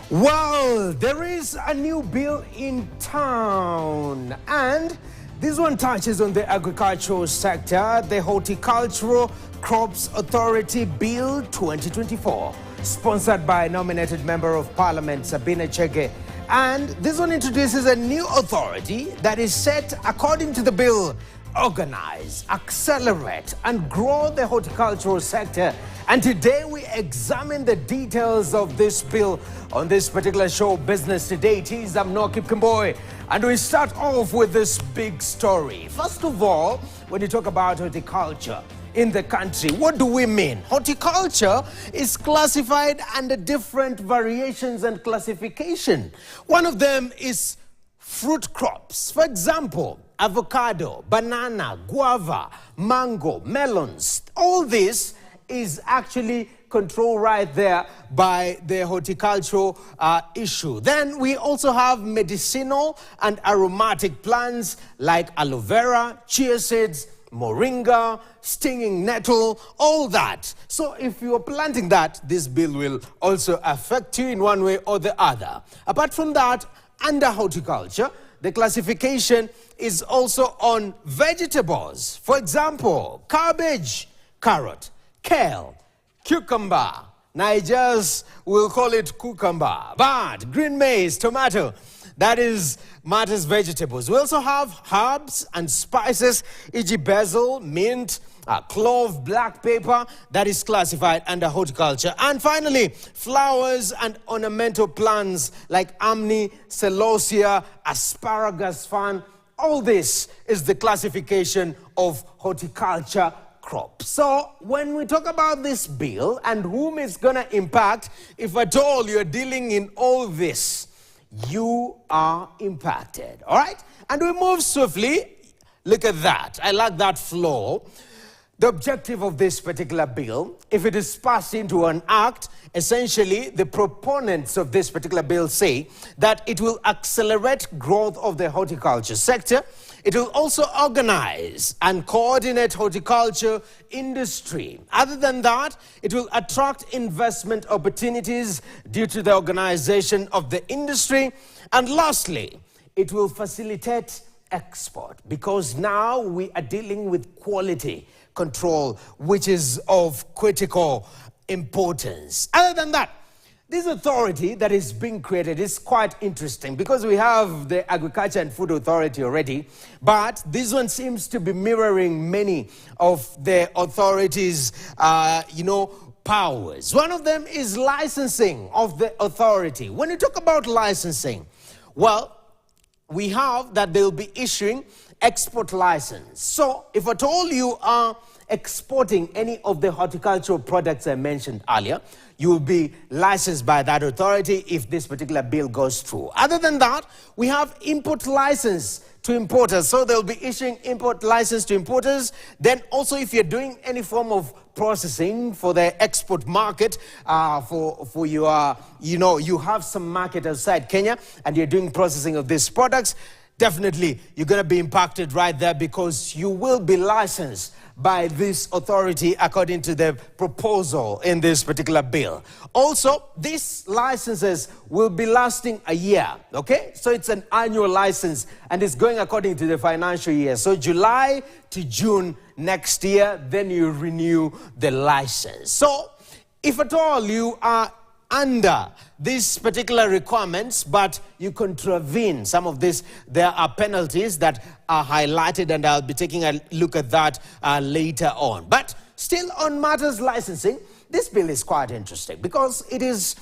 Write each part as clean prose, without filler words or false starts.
Well, there is a new bill in town, and this one touches on the agricultural sector, the Horticultural Crops Authority Bill 2024, sponsored by nominated Member of Parliament Sabina Chege. And this one introduces a new authority that is set, according to the bill, organize, accelerate, and grow the horticultural sector. And today we examine the details of this bill on this particular show, Business Today. It is Noah Kimboy, and we start off with this big story. First of all, when you talk about horticulture in the country, what do we mean? Horticulture is classified under different variations and classification. One of them is fruit crops. For example, avocado, banana, guava, mango, melons. All this is actually controlled right there by the horticultural issue. Then we also have medicinal and aromatic plants like aloe vera, chia seeds, moringa, stinging nettle, all that. So if you are planting that, this bill will also affect you in one way or the other. Apart from that, under horticulture, the classification is also on vegetables. For example, cabbage, carrot, kale, cucumber. Nigerians will call it cucumber. But green maize, tomato, that is matters vegetables. We also have herbs and spices, e.g. basil, mint, clove, black pepper, that is classified under horticulture. And finally, flowers and ornamental plants like amni, celosia, asparagus fan. All this is the classification of horticulture crops. So when we talk about this bill and whom it's going to impact, if at all you're dealing in all this, you are impacted. All right? And we move swiftly. Look at that. I like that flow. The objective of this particular bill, if it is passed into an act, essentially the proponents of this particular bill say that it will accelerate growth of the horticulture sector. It will also organize and coordinate horticulture industry. Other than that, it will attract investment opportunities due to the organization of the industry. And lastly, it will facilitate export, because now we are dealing with quality control, which is of critical importance. Other than that, this authority that is being created is quite interesting, because we have the Agriculture and Food Authority already, but this one seems to be mirroring many of the authorities' powers. One of them is licensing of the authority. When you talk about licensing, well, we have that they'll be issuing export license. So if at all you are exporting any of the horticultural products I mentioned earlier, you will be licensed by that authority if this particular bill goes through. Other than that, we have import license to importers. So they'll be issuing import license to importers. Then also, if you're doing any form of processing for the export market, for your, you have some market outside Kenya and you're doing processing of these products, definitely you're going to be impacted right there, because you will be licensed by this authority according to the proposal in this particular bill. Also, these licenses will be lasting a year, okay? So it's an annual license and it's going according to the financial year. So July to June next year, then you renew the license. So if at all you are under these particular requirements, but you contravene some of this, there are penalties that are highlighted, and I'll be taking a look at that later on. But still on matters licensing, this bill is quite interesting, because it is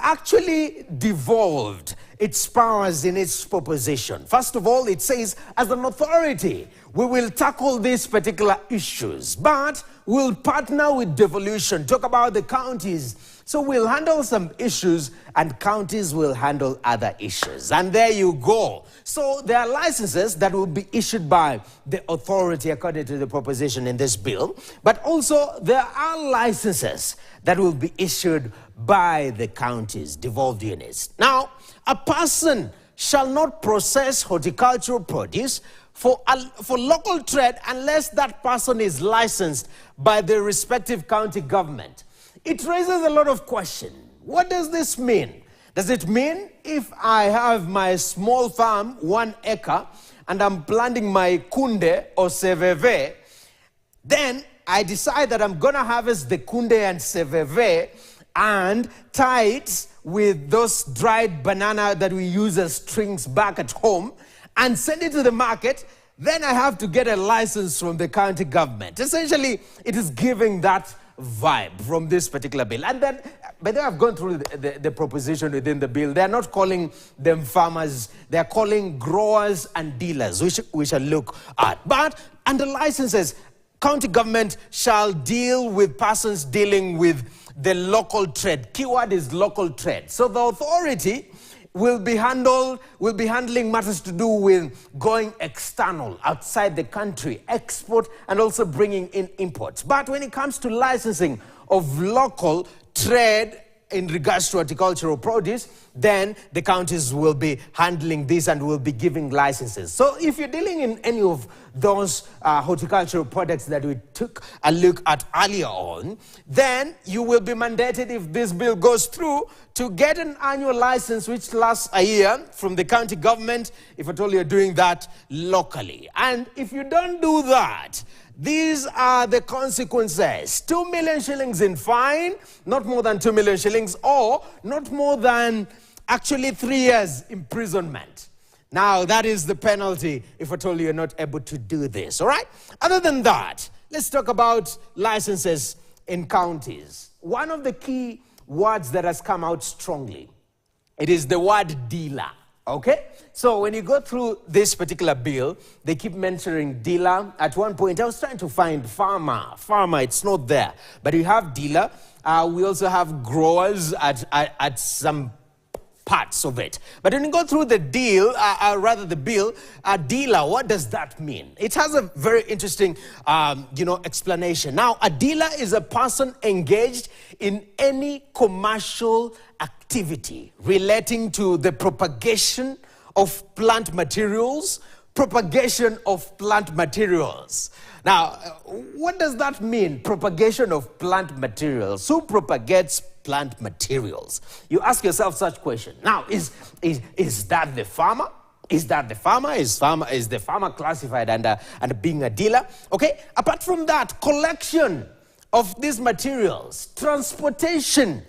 actually devolved its powers in its proposition. First of all, it says, as an authority, we will tackle these particular issues, but we'll partner with devolution, talk about the counties. So we'll handle some issues and counties will handle other issues. And there you go. So there are licenses that will be issued by the authority according to the proposition in this bill. But also there are licenses that will be issued by the counties, devolved units. Now, a person shall not process horticultural produce for local trade unless that person is licensed by the respective county government. It raises a lot of questions. What does this mean? Does it mean if I have my small farm, 1 acre, and I'm planting my kunde or seveve, then I decide that I'm going to harvest the kunde and seveve and tie it with those dried banana that we use as strings back at home and send it to the market, then I have to get a license from the county government. Essentially, it is giving that vibe from this particular bill. And then, by the way, I've gone through the proposition within the bill. They're not calling them farmers. They're calling growers and dealers, which we shall look at. But under licenses, county government shall deal with persons dealing with the local trade. Keyword is local trade. So the authority will be handling matters to do with going external, outside the country, export, and also bringing in imports. But when it comes to licensing of local trade in regards to horticultural produce, then the counties will be handling this and will be giving licenses. So if you're dealing in any of those horticultural products that we took a look at earlier on, then you will be mandated, if this bill goes through, to get an annual license which lasts a year from the county government, if at all you're doing that locally. And if you don't do that, these are the consequences. 2 million shillings in fine, not more than 2 million shillings, or not more than actually 3 years imprisonment. Now, that is the penalty if at all you're not able to do this, all right? Other than that, let's talk about licenses in counties. One of the key words that has come out strongly, it is the word dealer. Okay? So when you go through this particular bill, they keep mentioning dealer. At one point, I was trying to find farmer. Farmer, it's not there. But you have dealer. We also have growers at some parts of it. But when you go through the bill, dealer, what does that mean? It has a very interesting, explanation. Now, a dealer is a person engaged in any commercial activity relating to the propagation of plant materials. Now, what does that mean, propagation of plant materials? Who propagates plant materials? You ask yourself such question. Now, is that the farmer? Is the farmer classified under being a dealer? Okay, apart from that, collection of these materials, transportation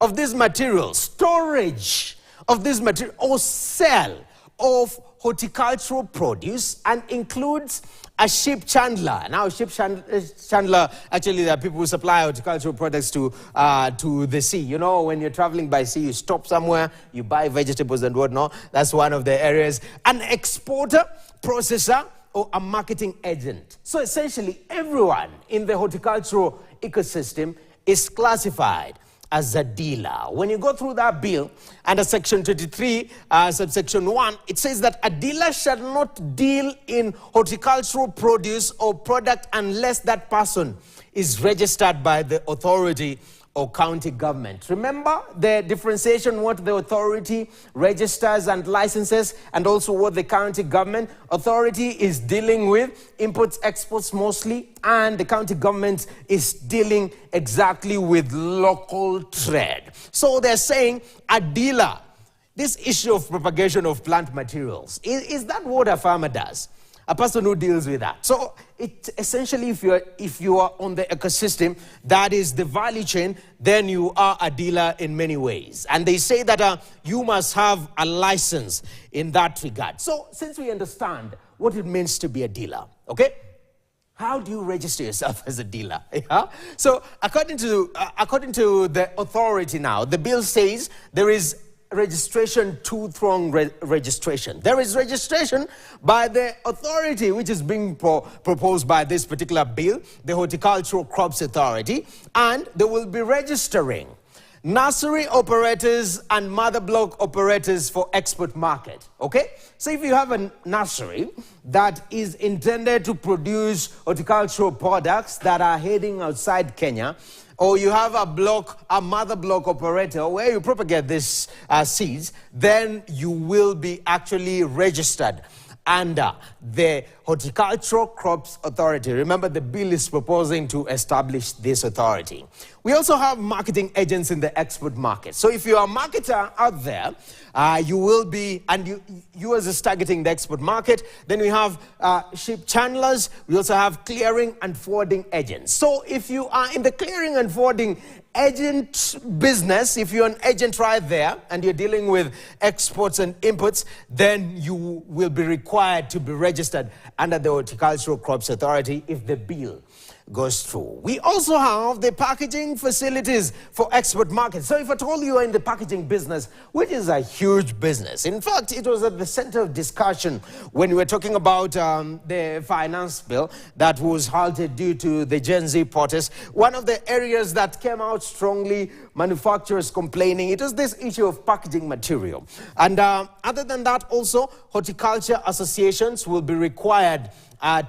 of these materials, storage of these materials, or sale of horticultural produce, and includes a ship chandler. Now, ship chandler, actually, there are people who supply horticultural products to the sea. You know, when you're traveling by sea, you stop somewhere, you buy vegetables and whatnot. That's one of the areas. An exporter, processor, or a marketing agent. So essentially, everyone in the horticultural ecosystem is classified as a dealer. When you go through that bill, under section 23, subsection 1, it says that a dealer shall not deal in horticultural produce or product unless that person is registered by the authority or county government. Remember the differentiation, what the authority registers and licenses, and also what the county government authority is dealing with, imports, exports mostly, and the county government is dealing exactly with local trade. So they're saying a dealer, this issue of propagation of plant materials, is that what a farmer does? A person who deals with that. So it essentially, if you are on the ecosystem, that is the value chain, then you are a dealer in many ways. And they say that you must have a license in that regard. So since we understand what it means to be a dealer, okay, how do you register yourself as a dealer? Yeah? So according to the authority now, the bill says there is registration, two-pronged registration. There is registration by the authority, which is being proposed by this particular bill, the Horticultural Crops Authority, and they will be registering nursery operators and mother block operators for export market. Okay? So if you have a nursery that is intended to produce horticultural products that are heading outside Kenya, or you have a mother block operator where you propagate these seeds, then you will be actually registered under the Horticultural Crops Authority. Remember, the bill is proposing to establish this authority. We also have marketing agents in the export market. So if you're a marketer out there, you will be, and yours is targeting the export market. Then we have ship channelers. We also have clearing and forwarding agents. So if you are in the clearing and forwarding agent business, if you're an agent right there and you're dealing with exports and imports, then you will be required to be registered under the Horticultural Crops Authority if the bill goes through. We also have the packaging facilities for export markets. So if at all you are in the packaging business, which is a huge business. In fact, it was at the center of discussion when we were talking about the finance bill that was halted due to the Gen Z protest. One of the areas that came out strongly, manufacturers complaining, it was this issue of packaging material. And other than that, also, horticulture associations will be required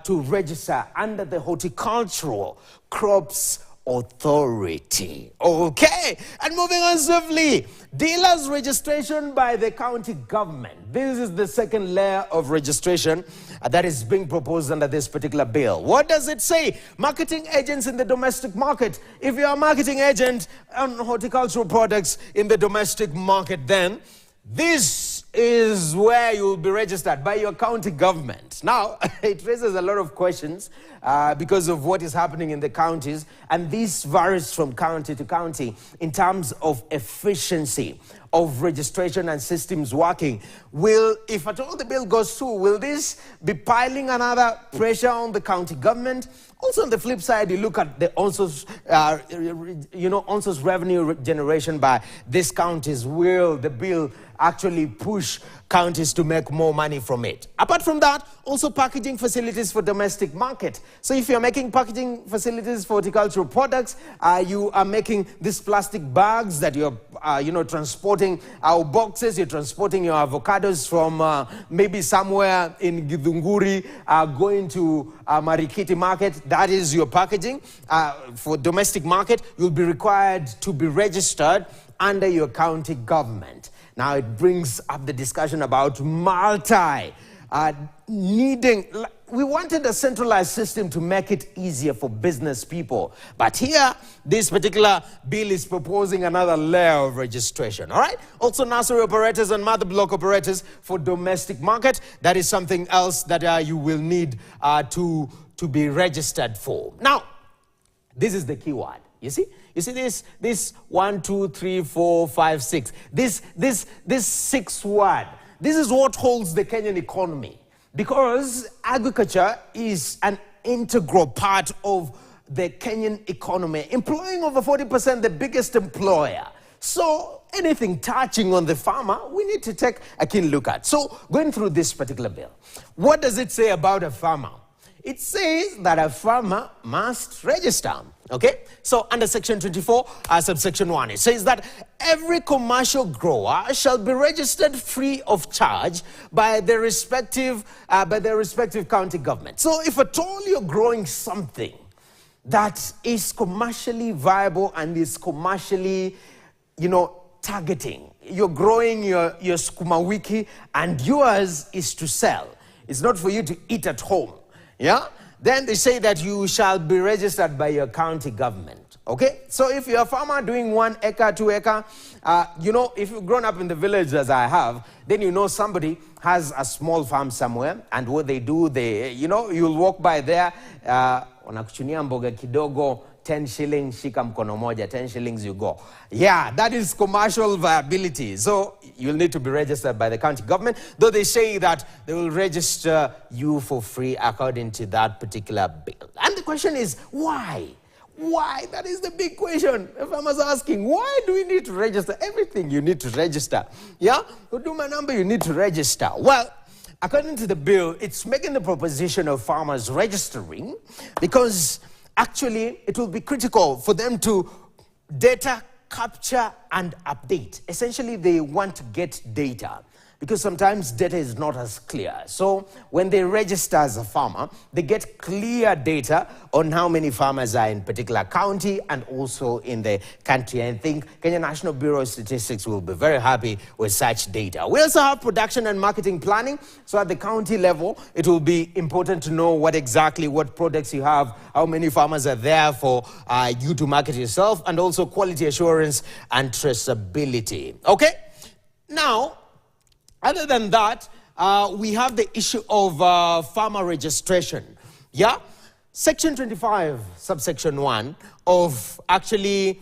to register under the Horticultural Crops Authority. Okay, and moving on swiftly, dealers registration by the county government. This is the second layer of registration that is being proposed under this particular bill. What does it say? Marketing agents in the domestic market. If you are a marketing agent on horticultural products in the domestic market, then this is where you will be registered by your county government. Now, it raises a lot of questions because of what is happening in the counties, and this varies from county to county in terms of efficiency of registration and systems working. If at all the bill goes through, will this be piling another pressure on the county government? Also, on the flip side, you look at the ONSO's revenue generation by these counties. Will the bill actually push counties to make more money from it? Apart from that, also packaging facilities for domestic market. So if you're making packaging facilities for horticultural products, you are making these plastic bags that you're transporting our boxes, you're transporting your avocados from maybe somewhere in Githunguri, going to Marikiti market. That is your packaging. For domestic market, you'll be required to be registered under your county government. Now it brings up the discussion about we wanted a centralized system to make it easier for business people. But here, this particular bill is proposing another layer of registration, all right? Also, nursery operators and mother block operators for domestic market. That is something else that you will need to be registered for. Now, this is the key word. You see this 1, 2, 3, 4, 5, 6. This 6th word. This is what holds the Kenyan economy, because agriculture is an integral part of the Kenyan economy, employing over 40%, the biggest employer. So anything touching on the farmer, we need to take a keen look at. So going through this particular bill, what does it say about a farmer? It says that a farmer must register. Okay, so under section 24, subsection 1, it says that every commercial grower shall be registered free of charge by the respective county government. So if at all you're growing something that is commercially viable and is commercially, targeting, you're growing your sukuma wiki and yours is to sell. It's not for you to eat at home. Yeah? Then they say that you shall be registered by your county government. Okay? So if you're a farmer doing 1 acre, 2 acre, if you've grown up in the village as I have, then somebody has a small farm somewhere, and what they do, you'll walk by there, wanakuchunia mboga kidogo, 10 shillings, shika mkono moja, 10 shillings you go. Yeah, that is commercial viability. So you'll need to be registered by the county government, though they say that they will register you for free according to that particular bill. And the question is, why? Why? That is the big question. If I was asking, why do we need to register? Everything you need to register. Yeah? Huduma number you need to register. Well, according to the bill, it's making the proposition of farmers registering because actually it will be critical for them to data capture and update. Essentially, they want to get data. because sometimes data is not as clear. So when they register as a farmer, they get clear data on how many farmers are in particular county and also in the country. I think Kenya National Bureau of Statistics will be very happy with such data. We also have production and marketing planning. So at the county level, it will be important to know what products you have, how many farmers are there for you to market yourself, and also quality assurance and traceability. Okay? Now, other than that, we have the issue of farmer registration. Yeah? Section 25, subsection 1 of actually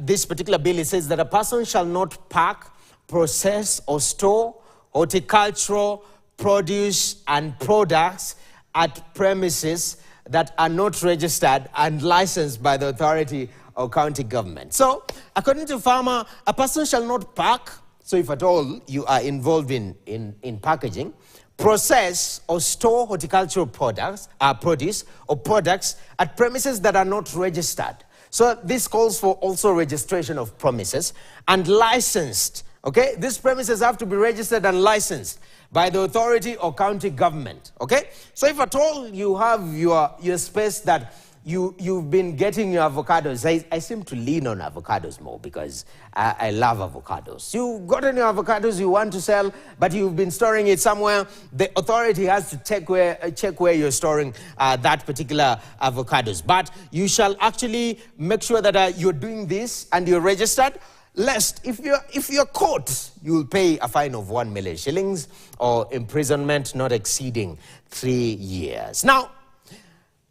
this particular bill, it says that a person shall not pack, process or store horticultural produce and products at premises that are not registered and licensed by the authority or county government. So, according to farmer, a person shall not pack. So if at all you are involved in packaging, process or store horticultural products, produce or products at premises that are not registered. So this calls for also registration of premises and licensed. Okay, these premises have to be registered and licensed by the authority or county government. Okay, so if at all you have your space that you've been getting your avocados. I seem to lean on avocados more because I love avocados. You've gotten your avocados you want to sell, but you've been storing it somewhere. The authority has to check where you're storing that particular avocados. But you shall actually make sure that you're doing this and you're registered. Lest, if you're caught, you'll pay a fine of 1 million shillings or imprisonment not exceeding 3 years. Now,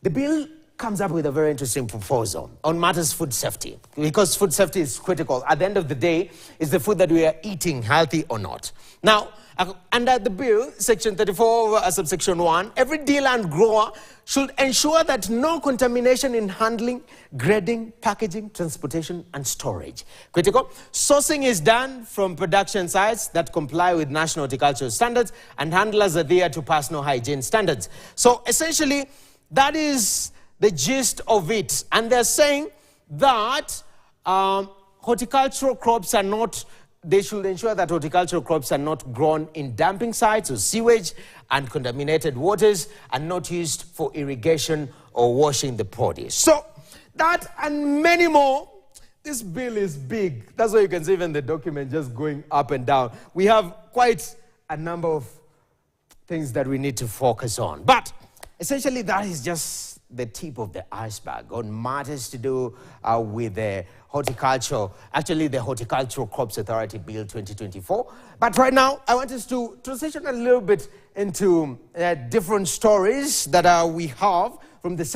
the bill comes up with a very interesting proposal on matters food safety, because food safety is critical. At the end of the day, is the food that we are eating healthy or not? Now, under the bill, section 34, subsection 1, every dealer and grower should ensure that no contamination in handling, grading, packaging, transportation, and storage. Critical. Sourcing is done from production sites that comply with national horticultural standards, and handlers adhere to personal hygiene standards. So essentially, that is the gist of it. And they're saying that horticultural crops are not, they should ensure that horticultural crops are not grown in dumping sites or sewage and contaminated waters and not used for irrigation or washing the produce. So that and many more. This bill is big. That's why you can see even the document just going up and down. We have quite a number of things that we need to focus on. But essentially that is just the tip of the iceberg on matters to do with the horticulture, actually the Horticultural Crops Authority Bill 2024. But right now, I want us to transition a little bit into different stories that we have from the sector.